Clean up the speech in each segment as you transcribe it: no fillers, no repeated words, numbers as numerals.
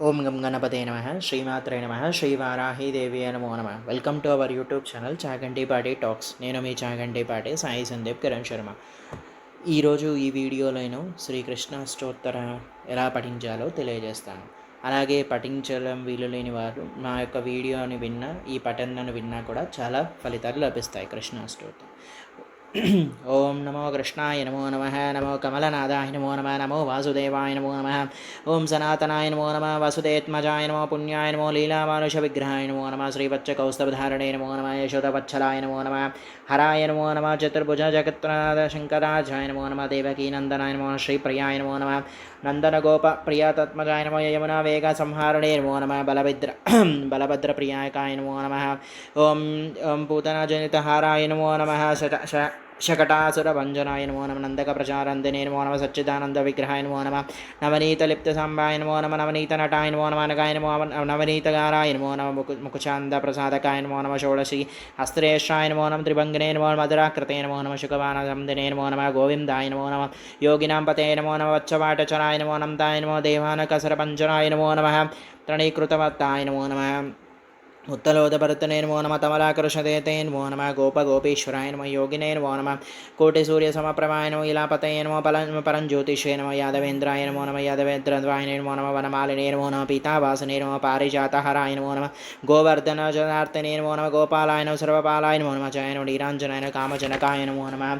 ఓం గం గణపతే నమ శ్రీమాత్రే నమ శ్రీవారాహీదేవి నమో నమ. Welcome to our YouTube channel Chagantipati talks. నేను మీ చాగంటిపాటి సాయి సందీప్ కిరణ్ శర్మ. ఈరోజు ఈ వీడియోలో నేను శ్రీకృష్ణ స్తోత్ర ఎలా పఠించాలో తెలియజేస్తాను. అలాగే పఠించడం వీలు లేని వారు నా యొక్క వీడియోని విన్నా, ఈ పఠనను విన్నా కూడా చాలా ఫలితాలు లభిస్తాయి. కృష్ణ స్తోత్రం. ఓం నమో కృష్ణాయ నమో నమ. నమో కమలనాథాయ నమో నమ. నమో వాసుదేవాయ నమో నమ. ఓం సనాతనాయ నమో నమ. వసుదేత్మజాయ నమో. పుణ్యాయ నమో. లీలామానుష విగ్రహాయ నమో నమ. శ్రీవత్స కౌస్తభధారణే నమో నమ. యశోదవత్సలాయ నమో నమ. హరాయ నమో నమ. చతుర్భుజ జగత్నాథ శంకరాచాయ నమో నమ. దేవకీనందనాయ నమో. శ్రీప్రియాయ నమో నమ. నందనగోప ప్రియాతత్మజాయ నమో. యమునా వేగ సంహారణే నమో నమ. బలభద్రప్రియాయకాయ నమో నమ. ఓం పూతనాజనితహారాయ నమో నమ. शकटासुरभञ्जनाय नमो नमः. नन्दकप्रचारन्दिने नमो नमः. सच्चिदानन्दविग्रहाय नमो नमः. नवनीतलिप्तसाम्बाय नमो नमः. नवनीतनटाय नमो नमः. नगाय नमो नवनीतगाराय नमो नमः. मुकुचान्दप्रसादकाय नमो नमः. षोडशी हस्त्रेशाय नमो नमः. त्रिभङ्गिने नमो नमः. मधुराकृते नमो नमः. शुकवानसंदिने नमो नमः. गोविन्दाय नमो नमः. योगिनां पते नमो नमः. वत्सवाटचराय नमो नमः. ताय नमो. देवानकसरपञ्जनाय नमो नमः. तृणीकृतवत्ताय नमो नमः. उत्तलोदभरतने नमो नमः. तमलाकृष्णते नमो नमः. गोपगोपीश्वराय नमः. योगिने नमो नमः. कोटिसूर्यसमप्रभाय नमो. इलापतये नमो. परञ्ज्योतिषे नमः. यादवेन्द्राय नमो नमः. यादवेन्द्रद्वायने नमो नमः. वनमालिने नमो नमः. पीतावासने नमः. पारिजातहराय नमो नमः. गोवर्धनजनार्दने नमो नमः. गोपालाय नमः. सर्वपालाय नमो नमः. जय नमो. नीराञ्जनाय कामजनकाय नमो नमः.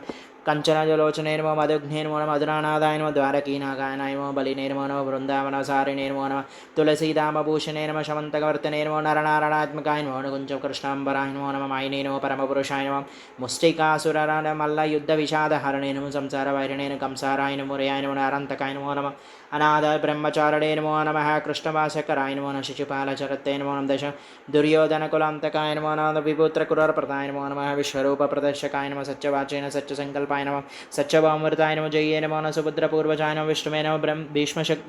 कंचनजलोचने नमो. मधुघ्ने नमो नमः. मधुरानादाय नमः. द्वारकीनागायनाय नमः. बलिने नमो नमः. वृन्दावनसारिणे नमो नमः. तुलसीदामभूषणे नमः. शमन्तकवर्तने नमो. नरनारायणात्मकाय नमो. कुञ्जकृष्णाम्बराय नमो नमः. मायिने नमो. परमपुरुषाय नमः. मुष्टिकासुरमल्लयुद्धविषादहरणे नमः. संसारवैरिणे कंसाराय नमो. मुरयाय नमो. नारान्तकाय नमो नमः. अनादाय ब्रह्मचारिणे नमो नमः. कृष्णवासकराय नमो नमः. शिशुपालचरते नमो नमः. दश दुर्योधनकुलान्तकाय नमो नमः. विपुत्रकुरप्रदाय नमो नमः. विश्वरूपप्रदर्शकाय नमः. सत्यवाचेन सत्यसङ्कल्पाय नमः. सत्यवामृताय नमो. जये नमो नमः. सुभद्रपूर्वजाय नमः. विष्णुवे नमः.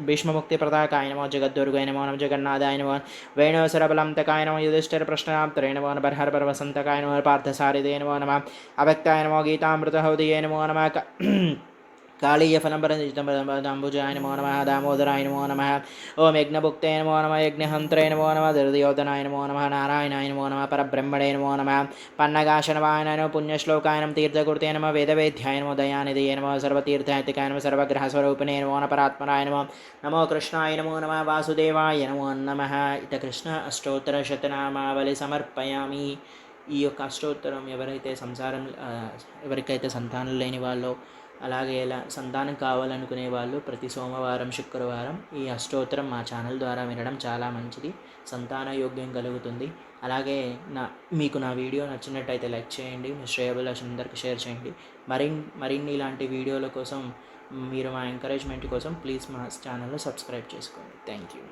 भीष्ममुक्तिप्रदाकाय नमो. जगद्दुर्गाय नमो नमः. जगन्नाथाय नमः. वेणुसरबलन्तकाय नमः. युधिष्ठिरप्रश्नाप्तरे नमो नमः. हरहरवसन्तकाय नमः. पार्थसारिदे नमो नमः. अव्यक्ताय नमो. गीतामृतहृदये नमो नमः. कालीयफलम्बरजितम्बुजाय नमो नमः. दामोदराय नमो नमः. ओम यज्ञभुक्ते नमो नमः. यज्ञहन्त्रे नमो नमः. दुर्योधनाय नमो नमः. नारायणाय नमो नमः. परब्रह्मणे नमो नमः. पन्नगाशनवाय नमः. पुण्यश्लोकाय नमः. तीर्थकृते नमः. वेदवेद्याय नमो. दयानिधये नमः. सर्वतीर्थायतिकाय नमः. सर्वग्रहस्वरूपिणे नमो नमः. परात्मनाय नमः. नमो कृष्णाय नमो नमः. वासुदेवाय नमो नमः. इत कृष्ण अष्टोत्तरशतनामावళి సమర్పయామి. ఈ యొక్క అష్టోత్తరం ఎవరికైతే సంతానం లేని వాళ్ళు, అలాగే ఇలా సంతానం కావాలనుకునే వాళ్ళు ప్రతి సోమవారం శుక్రవారం ఈ అష్టోత్తరం మా ఛానల్ ద్వారా వినడం చాలా మంచిది. సంతాన యోగ్యం కలుగుతుంది. అలాగే మీకు నా వీడియో నచ్చినట్టయితే లైక్ చేయండి. మీ శ్రేయోభిలాషులందరికీ అందరికీ షేర్ చేయండి. మరిన్ని ఇలాంటి వీడియోల కోసం మీరు మా ఎంకరేజ్మెంట్ కోసం ప్లీజ్ మా ఛానల్ని సబ్స్క్రైబ్ చేసుకోండి. Thank you.